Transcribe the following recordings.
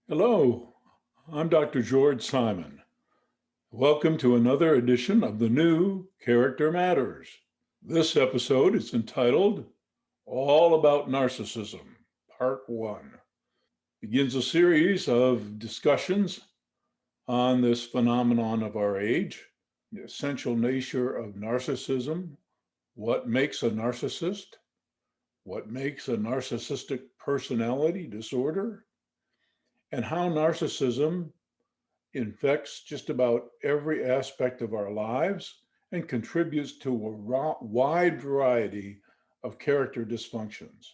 Hello, I'm Dr. George Simon. Welcome to another edition of the new Character Matters. This episode is entitled All About Narcissism, Part 1. Begins a series of discussions on this phenomenon of our age, the essential nature of narcissism, what makes a narcissist, what makes a narcissistic personality disorder, and how narcissism infects just about every aspect of our lives and contributes to a wide variety of character dysfunctions.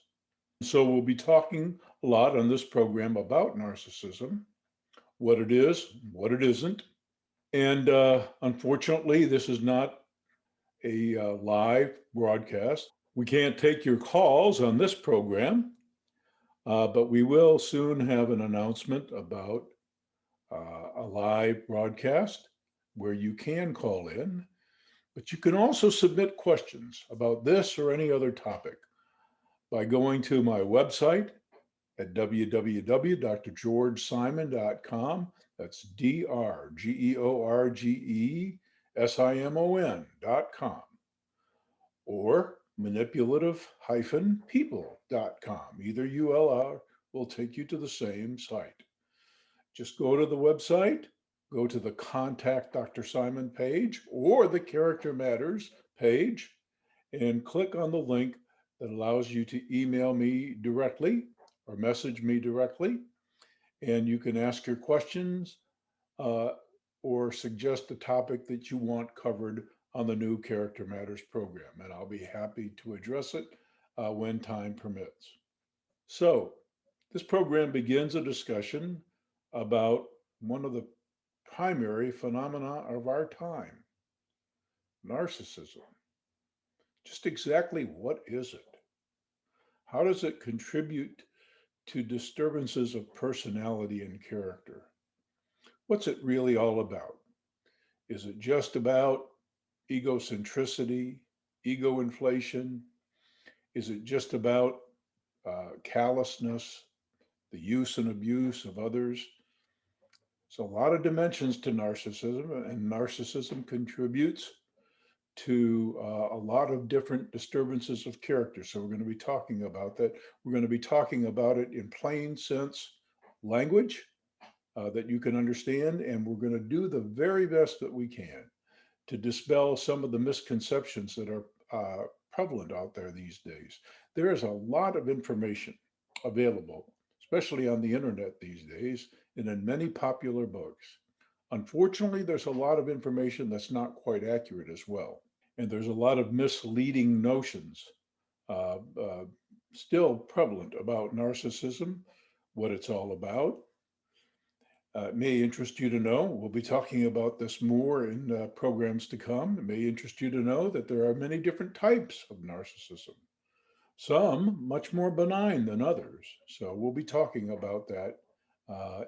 So, we'll be talking a lot on this program about narcissism, what it is, what it isn't. And unfortunately, this is not a live broadcast. We can't take your calls on this program, but we will soon have an announcement about a live broadcast where you can call in, but you can also submit questions about this or any other topic by going to my website at www.drgeorgesimon.com. That's DRGEORGESIMON.com or manipulative-people.com. Either ULR will take you to the same site. Just go to the website, go to the Contact Dr. Simon page or the Character Matters page, and click on the link that allows you to email me directly or message me directly. And you can ask your questions uh, or suggest a topic that you want covered on the new Character Matters program. And I'll be happy to address it when time permits. So, this program begins a discussion about one of the primary phenomena of our time, narcissism. Just exactly what is it? How does it contribute to disturbances of personality and character? What's it really all about? Is it just about egocentricity, ego inflation? Is it just about callousness, the use and abuse of others? So, a lot of dimensions to narcissism, and narcissism contributes to a lot of different disturbances of character. So, we're going to be talking about that. We're going to be talking about it in plain sense language that you can understand, and we're going to do the very best that we can to dispel some of the misconceptions that are prevalent out there these days. There is a lot of information available, especially on the internet these days, and in many popular books. Unfortunately, there's a lot of information that's not quite accurate as well. And there's a lot of misleading notions uh, uh, still prevalent about narcissism, what it's all about. It may interest you to know, we'll be talking about this more in programs to come. It may interest you to know that there are many different types of narcissism, some much more benign than others. So we'll be talking about that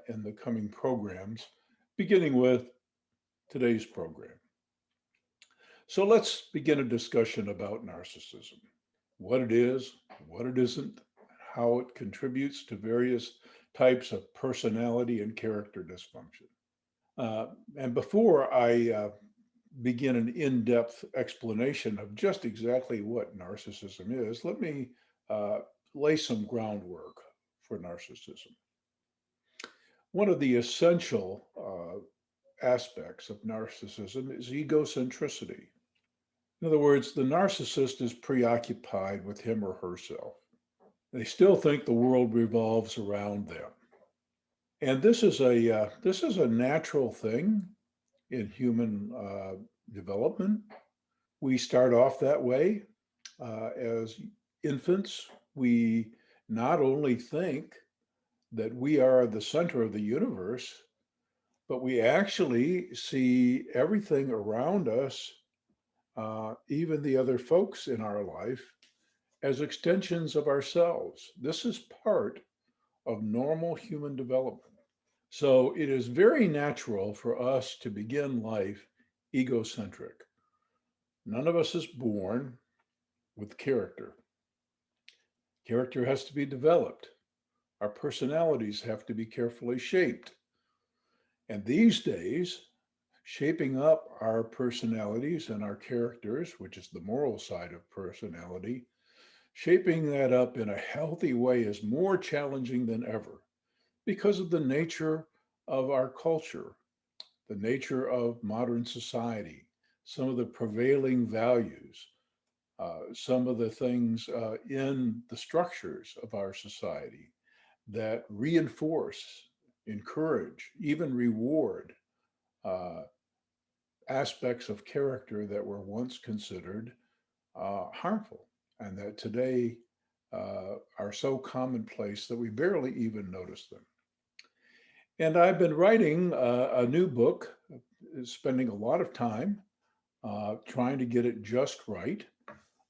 in the coming programs, beginning with today's program. So let's begin a discussion about narcissism, what it is, what it isn't, how it contributes to various types of personality and character dysfunction. And before I begin an in depth explanation of just exactly what narcissism is, let me uh, lay some groundwork for narcissism. One of the essential aspects of narcissism is egocentricity. In other words, the narcissist is preoccupied with him or herself. They still think the world revolves around them. And this is a natural thing in human development. We start off that way as infants. We not only think that we are the center of the universe, but we actually see everything around us, even the other folks in our life, as extensions of ourselves. This is part of normal human development. So it is very natural for us to begin life egocentric. None of us is born with character. Character has to be developed. Our personalities have to be carefully shaped. And these days, shaping up our personalities and our characters, which is the moral side of personality, shaping that up in a healthy way is more challenging than ever because of the nature of our culture, the nature of modern society, some of the prevailing values, some of the things in the structures of our society that reinforce, encourage, even reward uh, aspects of character that were once considered harmful and that today are so commonplace that we barely even notice them. And I've been writing a new book, spending a lot of time trying to get it just right.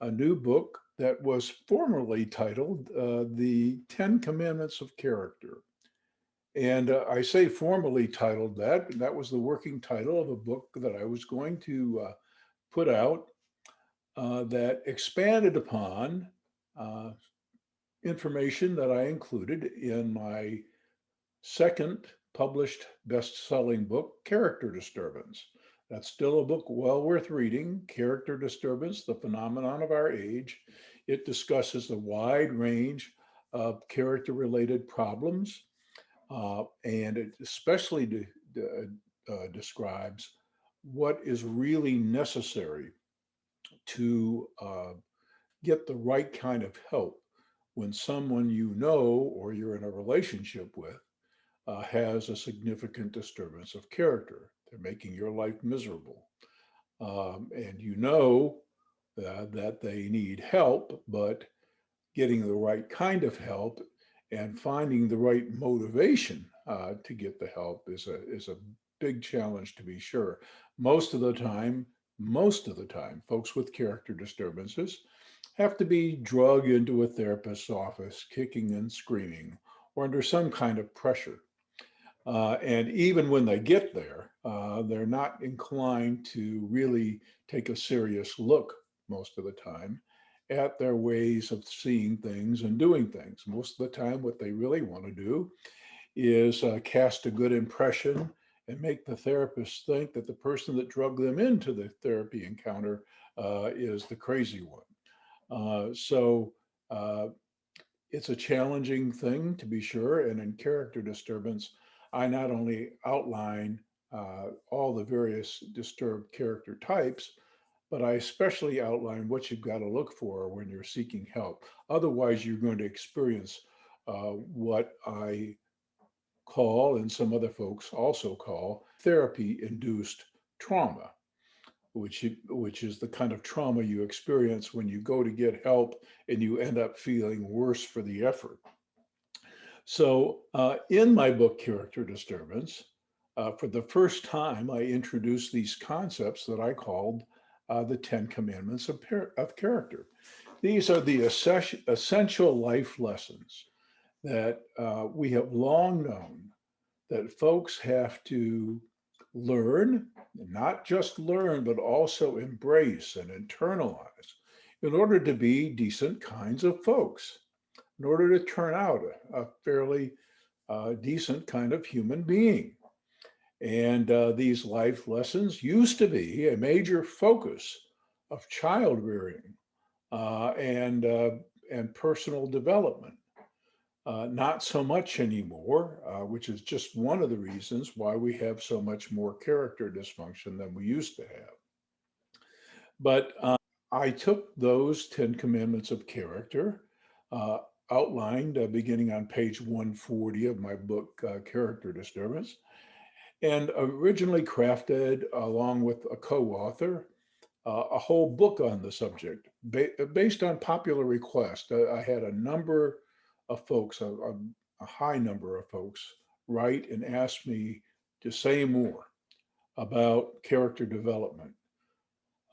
A new book that was formerly titled The 10 Commandments of Character. And I say formally titled that, and that was the working title of a book that I was going to put out that expanded upon uh, information that I included in my second published best-selling book, Character Disturbance. That's still a book well worth reading, Character Disturbance, The Phenomenon of Our Age. It discusses a wide range of character-related problems, and it especially describes what is really necessary to get the right kind of help when someone you know or you're in a relationship with has a significant disturbance of character. They're making your life miserable. And you know that they need help, but getting the right kind of help and finding the right motivation to get the help is a big challenge to be sure. Most of the time, folks with character disturbances have to be drugged into a therapist's office, kicking and screaming, or under some kind of pressure. And even when they get there, they're not inclined to really take a serious look most of the time at their ways of seeing things and doing things. Most of the time, what they really want to do is cast a good impression and make the therapist think that the person that drugged them into the therapy encounter is the crazy one. So it's a challenging thing to be sure. And in character disturbance, I not only outline all the various disturbed character types, but I especially outline what you've got to look for when you're seeking help. Otherwise, you're going to experience what I call, and some other folks also call, therapy induced trauma, which is the kind of trauma you experience when you go to get help and you end up feeling worse for the effort. So, in my book, Character Disturbance, for the first time, I introduced these concepts that I called the 10 Commandments of Character. These are the essential life lessons that we have long known that folks have to learn, not just learn, but also embrace and internalize in order to be decent kinds of folks, in order to turn out a fairly decent kind of human being. And these life lessons used to be a major focus of child rearing and personal development. Not so much anymore, which is just one of the reasons why we have so much more character dysfunction than we used to have. But I took those 10 commandments of character, uh, outlined beginning on page 140 of my book, Character Disturbance, and originally crafted, along with a co author, a whole book on the subject based on popular request. I had a number of folks, a high number of folks, write and ask me to say more about character development.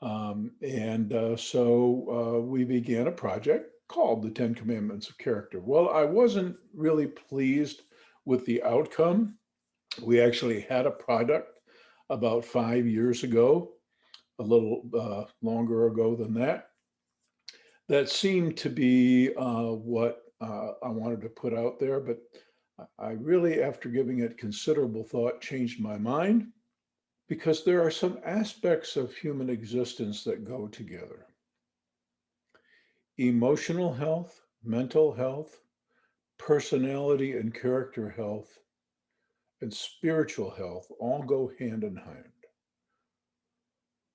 And so we began a project called the 10 Commandments of Character. Well, I wasn't really pleased with the outcome. We actually had a product about 5 years ago, a little longer ago than that, that seemed to be what I wanted to put out there, but I really, after giving it considerable thought, changed my mind because there are some aspects of human existence that go together. Emotional health, mental health, personality and character health, and spiritual health all go hand in hand.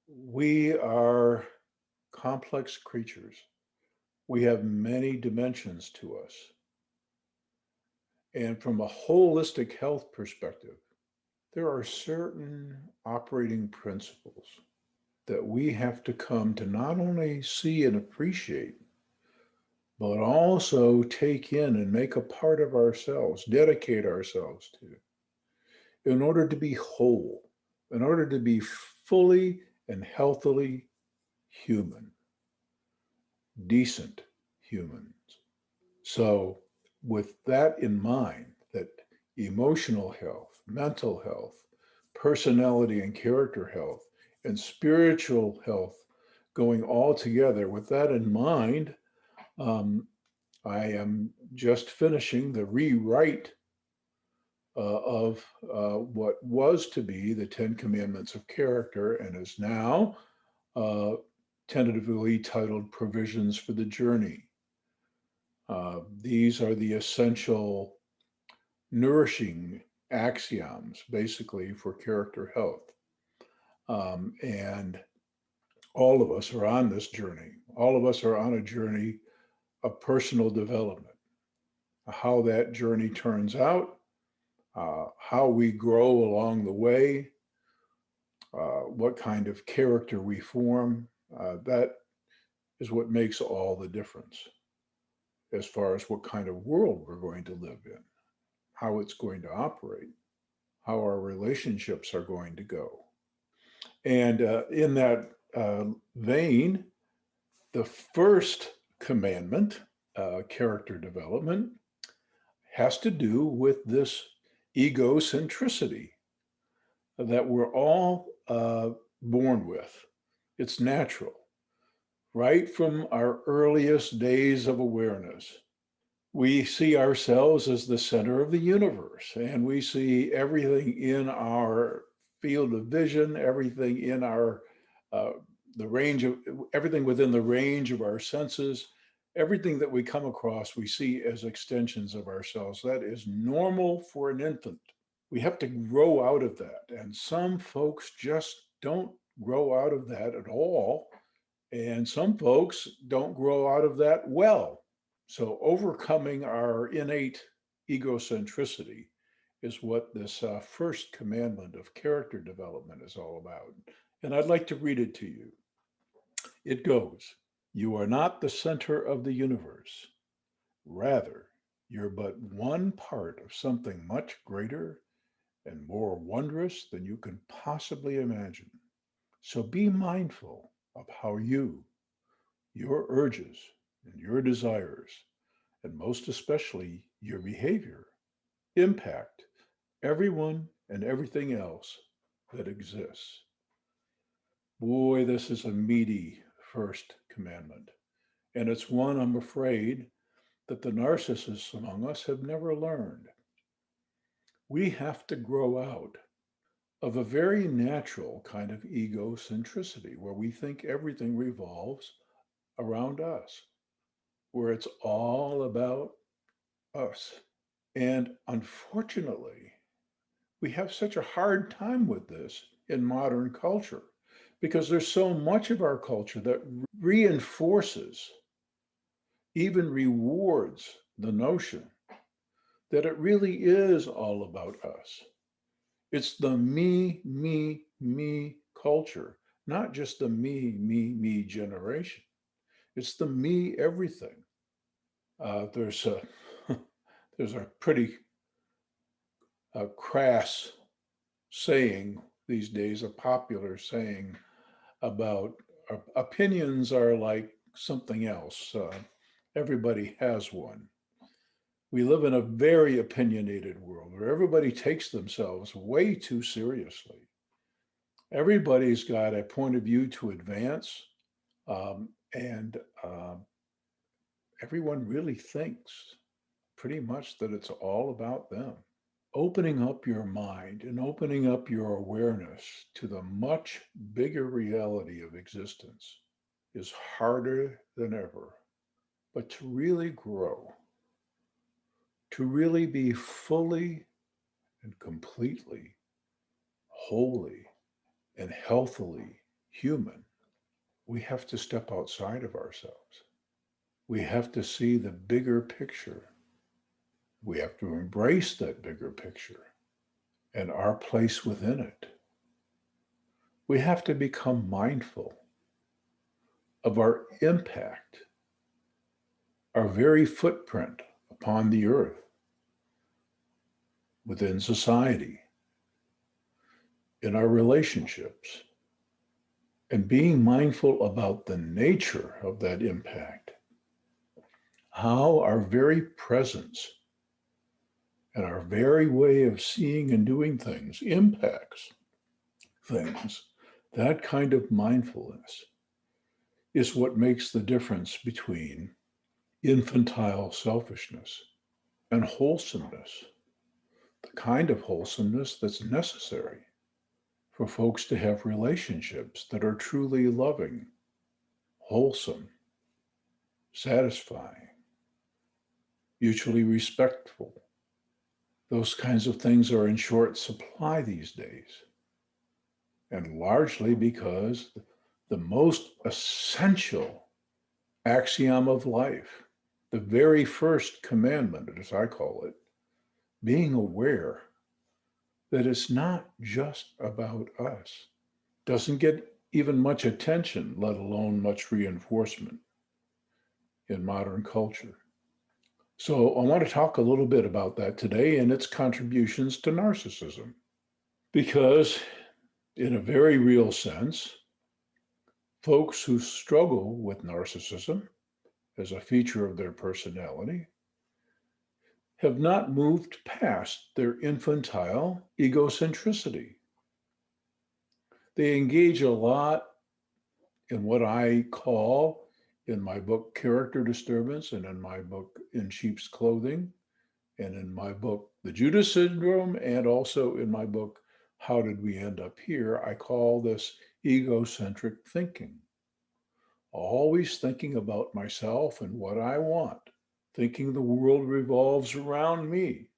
We are complex creatures. We have many dimensions to us. And from a holistic health perspective, there are certain operating principles that we have to come to not only see and appreciate, but also take in and make a part of ourselves, dedicate ourselves to, in order to be whole, in order to be fully and healthily human, decent humans. So, with that in mind, that emotional health, mental health, personality and character health, and spiritual health going all together, with that in mind, um, I am just finishing the rewrite of what was to be the Ten Commandments of Character and is now uh, tentatively titled Provisions for the Journey. These are the essential nourishing axioms, basically, for character health. And all of us are on this journey. All of us are on a journey of personal development. How that journey turns out, how we grow along the way, what kind of character we form, that is what makes all the difference as far as what kind of world we're going to live in, how it's going to operate, how our relationships are going to go. And in that vein, the first commandment, character development, has to do with this egocentricity that we're all born with. It's natural, right from our earliest days of awareness. We see ourselves as the center of the universe, and we see everything in our field of vision, everything in our uh, the range of everything within the range of our senses, everything that we come across, we see as extensions of ourselves. That is normal for an infant. We have to grow out of that, and some folks just don't grow out of that at all, and some folks don't grow out of that well. So, overcoming our innate egocentricity is what this first commandment of character development is all about. And I'd like to read it to you. It goes, "You are not the center of the universe. Rather, you're but one part of something much greater and more wondrous than you can possibly imagine. So be mindful of how you, your urges, and your desires, and most especially your behavior, impact everyone and everything else that exists." Boy, this is a meaty first commandment. And it's one I'm afraid that the narcissists among us have never learned. We have to grow out of a very natural kind of egocentricity where we think everything revolves around us, where it's all about us. And unfortunately, we have such a hard time with this in modern culture because there's so much of our culture that reinforces, even rewards the notion that it really is all about us. It's the me culture, not just the me generation. It's the me everything. There's a there's a pretty crass saying these days, a popular saying about opinions are like something else. Everybody has one. We live in a very opinionated world where everybody takes themselves way too seriously. Everybody's got a point of view to advance, and everyone really thinks pretty much that it's all about them. Opening up your mind and opening up your awareness to the much bigger reality of existence is harder than ever. But to really grow, to really be fully and completely, wholly, and healthily human, we have to step outside of ourselves. We have to see the bigger picture. We have to embrace that bigger picture and our place within it. We have to become mindful of our impact, our very footprint upon the earth, within society, in our relationships, and being mindful about the nature of that impact, how our very presence and our very way of seeing and doing things impacts things. That kind of mindfulness is what makes the difference between infantile selfishness and wholesomeness, the kind of wholesomeness that's necessary for folks to have relationships that are truly loving, wholesome, satisfying, mutually respectful. Those kinds of things are in short supply these days, and largely because the most essential axiom of life, the very first commandment, as I call it, being aware that it's not just about us, doesn't get even much attention, let alone much reinforcement in modern culture. So I want to talk a little bit about that today and its contributions to narcissism. Because, in a very real sense, folks who struggle with narcissism as a feature of their personality have not moved past their infantile egocentricity. They engage a lot in what I call, in my book Character Disturbance, and in my book In Sheep's Clothing, and in my book The Judas Syndrome, and also in my book How Did We End Up Here, I call this egocentric thinking. Always thinking about myself and what I want, thinking the world revolves around me,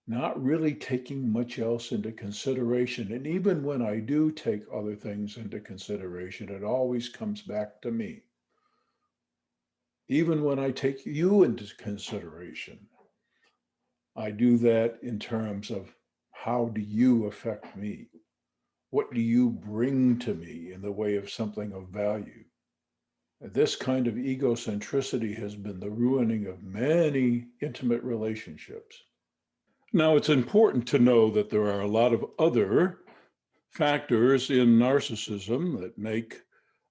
not really taking much else into consideration. And even when I do take other things into consideration, it always comes back to me. Even when I take you into consideration, I do that in terms of how do you affect me? What do you bring to me in the way of something of value? This kind of egocentricity has been the ruining of many intimate relationships. Now, it's important to know that there are a lot of other factors in narcissism that make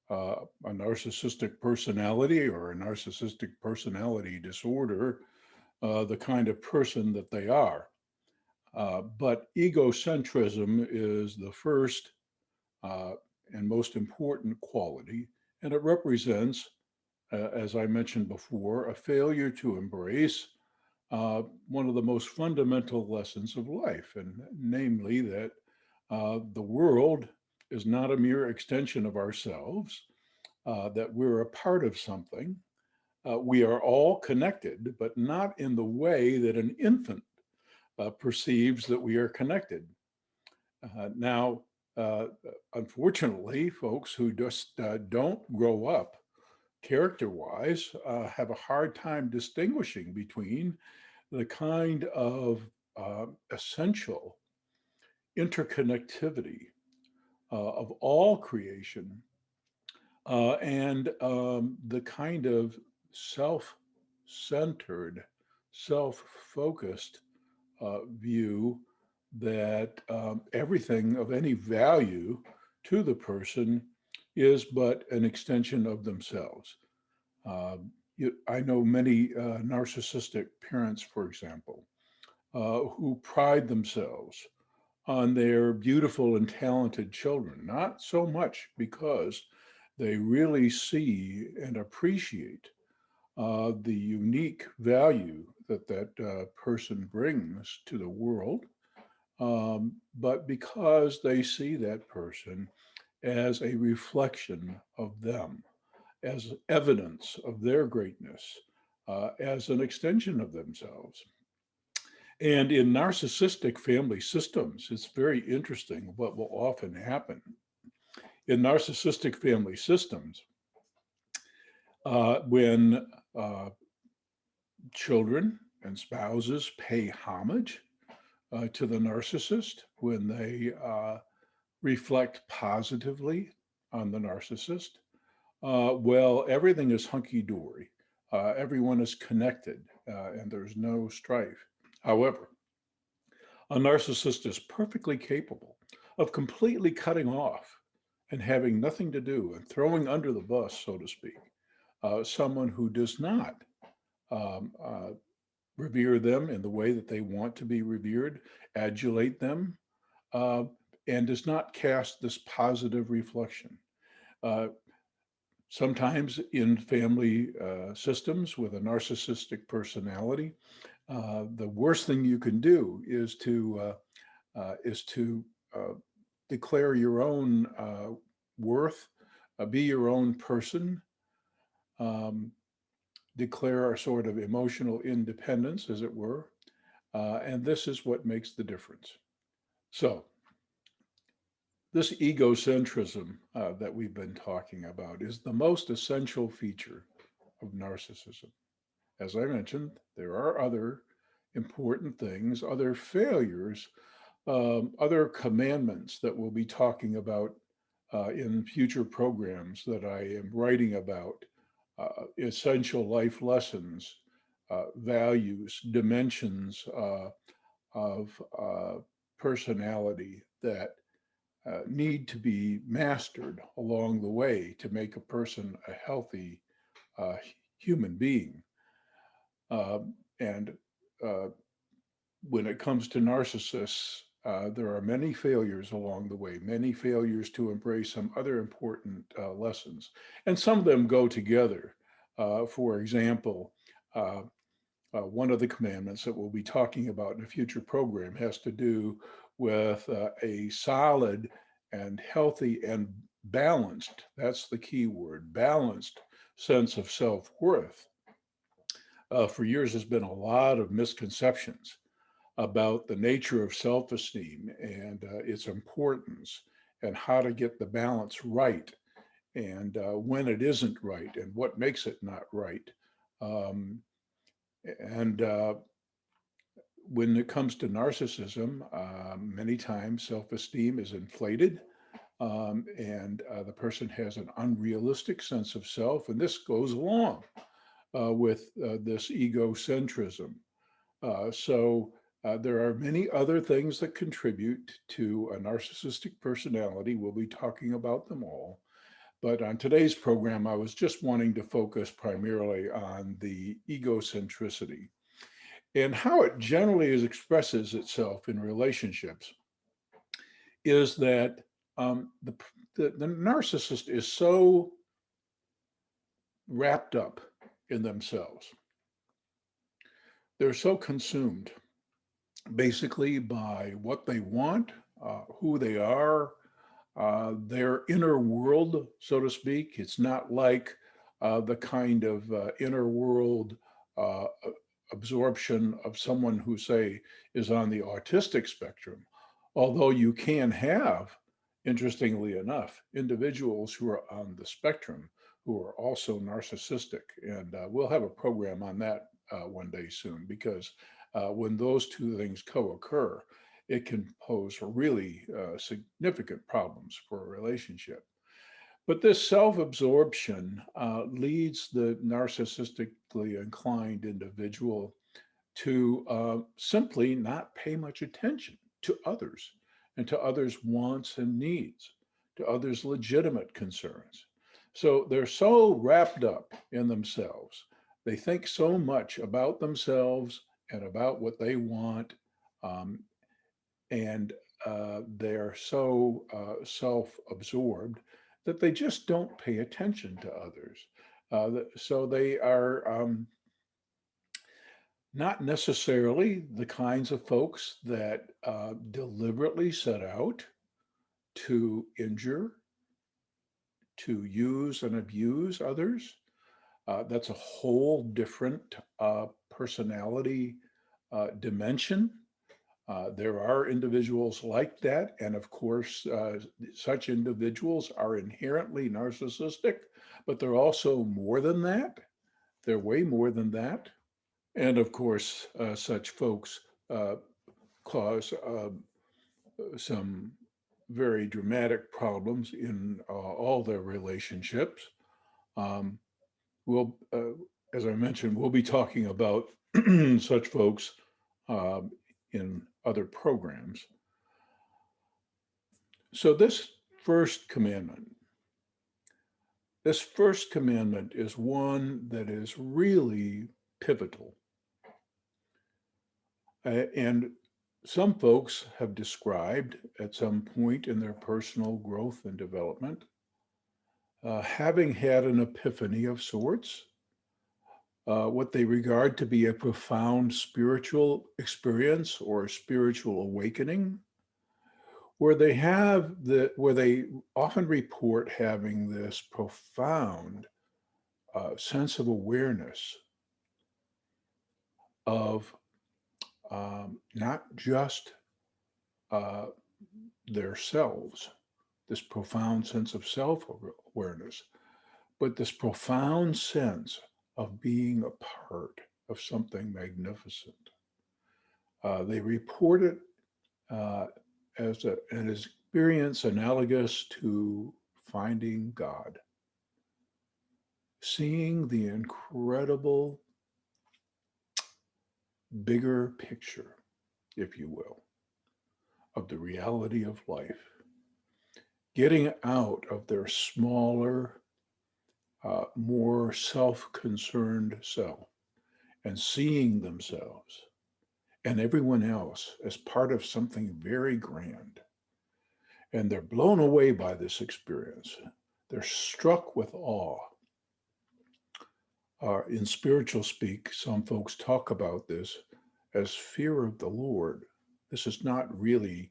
a narcissistic personality or a narcissistic personality disorder the kind of person that they are. But egocentrism is the first uh, and most important quality, and it represents, as I mentioned before, a failure to embrace one of the most fundamental lessons of life, and namely that the world is not a mere extension of ourselves, that we're a part of something. We are all connected, but not in the way that an infant perceives that we are connected. Now, uh, unfortunately, folks who just don't grow up character wise have a hard time distinguishing between the kind of essential interconnectivity of all creation and the kind of self centered, self focused view that everything of any value to the person is but an extension of themselves. I know many narcissistic parents, for example, who pride themselves on their beautiful and talented children, not so much because they really see and appreciate the unique value that person brings to the world, but because they see that person as a reflection of them, as evidence of their greatness, as an extension of themselves. And in narcissistic family systems, it's very interesting what will often happen. In narcissistic family systems, when children and spouses pay homage to the narcissist, when they reflect positively on the narcissist, well, everything is hunky dory. Everyone is connected and there's no strife. However, a narcissist is perfectly capable of completely cutting off and having nothing to do and throwing under the bus, so to speak, someone who does not um, uh, revere them in the way that they want to be revered, adulate them, uh, and does not cast this positive reflection. Uh, Sometimes in family systems with a narcissistic personality, the worst thing you can do is to uh, declare your own worth, be your own person, um, declare a sort of emotional independence, as it were, and this is what makes the difference. So, this egocentrism that we've been talking about is the most essential feature of narcissism. As I mentioned, there are other important things, other failures, other commandments that we'll be talking about in future programs that I am writing about, essential life lessons, values, dimensions of personality that need to be mastered along the way to make a person a healthy uh, human being. And uh, when it comes to narcissists, there are many failures along the way, many failures to embrace some other important lessons. And some of them go together. For example, uh, one of the commandments that we'll be talking about in a future program has to do with a solid and healthy and balanced, that's the key word, balanced sense of self worth. For years, there's been a lot of misconceptions about the nature of self esteem and its importance and how to get the balance right and when it isn't right and what makes it not right. Um, and When it comes to narcissism, many times self esteem is inflated and the person has an unrealistic sense of self. And this goes along with this egocentrism. There are many other things that contribute to a narcissistic personality. We'll be talking about them all. But on today's program, I was just wanting to focus primarily on the egocentricity and how it generally expresses itself in relationships is that the narcissist is so wrapped up in themselves. They're so consumed basically by what they want, who they are, their inner world, so to speak. It's not like the kind of inner world uh, absorption of someone who, say, is on the autistic spectrum. Although you can have, interestingly enough, individuals who are on the spectrum who are also narcissistic. And we'll have a program on that one day soon because when those two things co occur, it can pose really significant problems for a relationship. But this self absorption leads the narcissistically inclined individual to simply not pay much attention to others and to others' wants and needs, to others' legitimate concerns. So they're so wrapped up in themselves. They think so much about themselves and about what they want. Um, and they're so self absorbed that they just don't pay attention to others. So they are not necessarily the kinds of folks that deliberately set out to injure, to use and abuse others. That's a whole different personality dimension. There are individuals like that. And of course, such individuals are inherently narcissistic, but they're also more than that. They're way more than that. And of course, such folks cause some very dramatic problems in all their relationships. Um, we'll, as I mentioned, we'll be talking about such folks um, in other programs. So this first commandment is one that is really pivotal. And some folks have described at some point in their personal growth and development having had an epiphany of sorts, what they regard to be a profound spiritual experience or spiritual awakening, where they often report having this profound sense of awareness of not just uh, their selves, this profound sense of self-awareness, but this profound sense of being a part of something magnificent. They report it as an experience analogous to finding God, seeing the incredible bigger picture, if you will, of the reality of life, getting out of their smaller, more self-concerned self and seeing themselves and everyone else as part of something very grand. And they're blown away by this experience. They're struck with awe. In spiritual speak, some folks talk about this as fear of the Lord. This is not really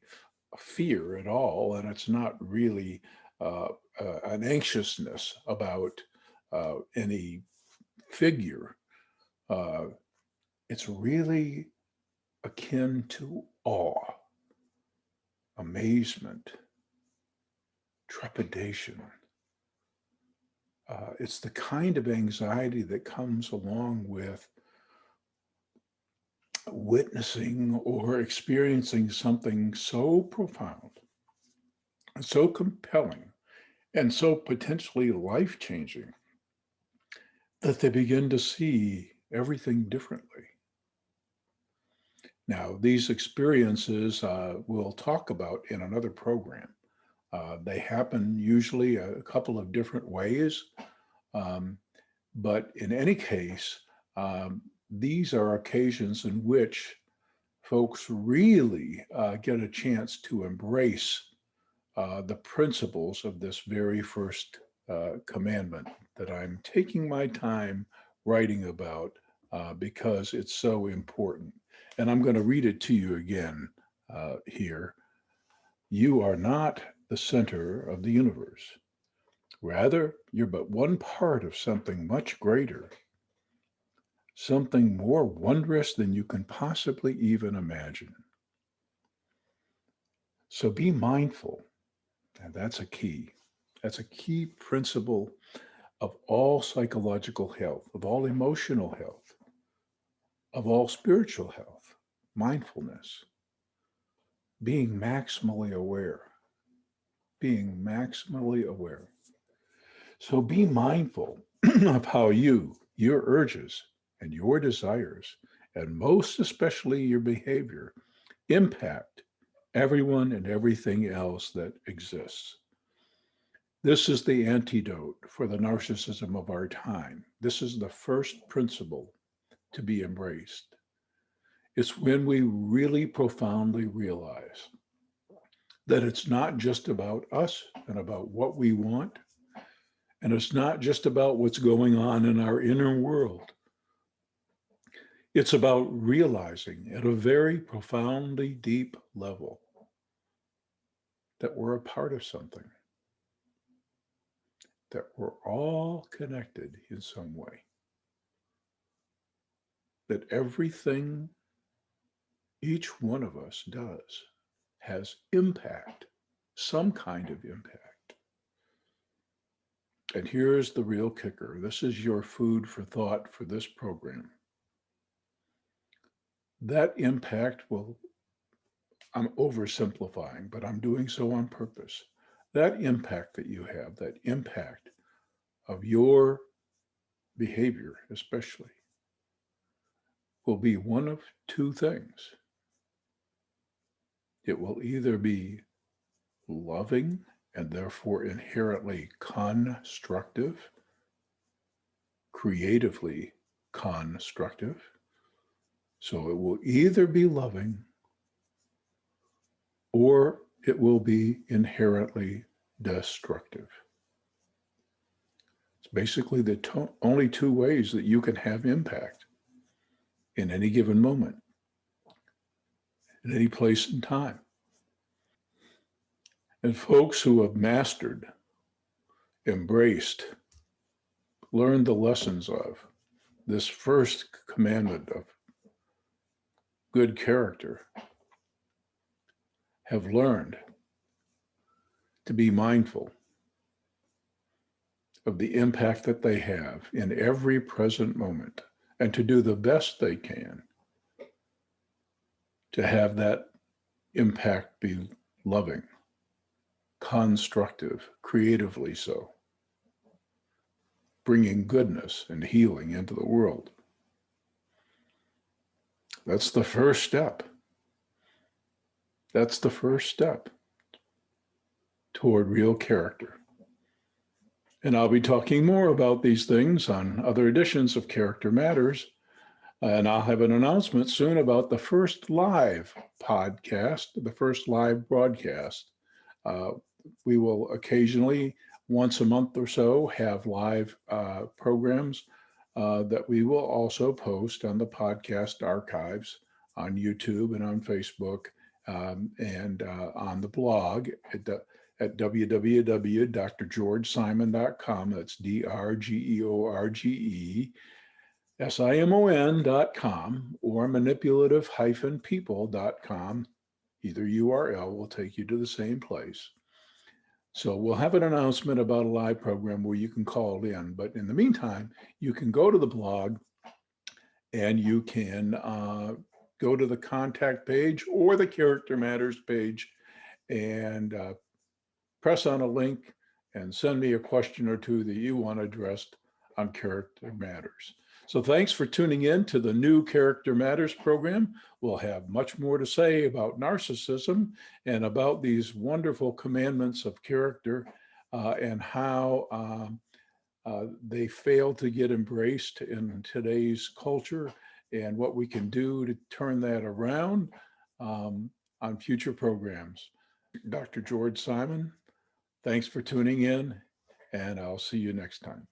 a fear at all, and it's not really an anxiousness about any figure. It's really akin to awe, amazement, trepidation. It's the kind of anxiety that comes along with witnessing or experiencing something so profound, so compelling, and so potentially life-changing that they begin to see everything differently. Now, these experiences we'll talk about in another program. They happen usually a couple of different ways, but in any case, these are occasions in which folks really get a chance to embrace the principles of this very first commandment that I'm taking my time writing about because it's so important. And I'm going to read it to you again here. You are not the center of the universe. Rather, you're but one part of something much greater, something more wondrous than you can possibly even imagine. So be mindful, and that's a key. That's a key principle of all psychological health, of all emotional health, of all spiritual health, mindfulness, being maximally aware, being maximally aware. So be mindful of how your urges, and your desires, and most especially your behavior, impact everyone and everything else that exists. This is the antidote for the narcissism of our time. This is the first principle to be embraced. It's when we really profoundly realize that it's not just about us and about what we want. And it's not just about what's going on in our inner world. It's about realizing at a very profoundly deep level that we're a part of something, that we're all connected in some way, that everything each one of us does has impact, some kind of impact. And here's the real kicker. This is your food for thought for this program. That impact will, I'm oversimplifying, but I'm doing so on purpose. That impact that you have, that impact of your behavior, especially, will be one of two things. It will either be loving and therefore inherently constructive, creatively constructive. So it will either be loving or it will be inherently destructive. It's basically the only two ways that you can have impact in any given moment, in any place and time. And folks who have mastered, embraced, learned the lessons of this first commandment of good character have learned to be mindful of the impact that they have in every present moment and to do the best they can to have that impact be loving, constructive, creatively so, bringing goodness and healing into the world. That's the first step. That's the first step toward real character. And I'll be talking more about these things on other editions of Character Matters. And I'll have an announcement soon about the first live podcast, the first live broadcast. We will occasionally, once a month or so, have live programs that we will also post on the podcast archives on YouTube and on Facebook and on the blog at www.drgeorgesimon.com. That's DRGEORGESIMON.com or manipulative-people.com. Either URL will take you to the same place. So we'll have an announcement about a live program where you can call in. But in the meantime, you can go to the blog and you can go to the contact page or the Character Matters page and press on a link and send me a question or two that you want addressed on Character Matters. So thanks for tuning in to the new Character Matters program. We'll have much more to say about narcissism and about these wonderful commandments of character and how they fail to get embraced in today's culture and what we can do to turn that around on future programs. Dr. George Simon, thanks for tuning in, and I'll see you next time.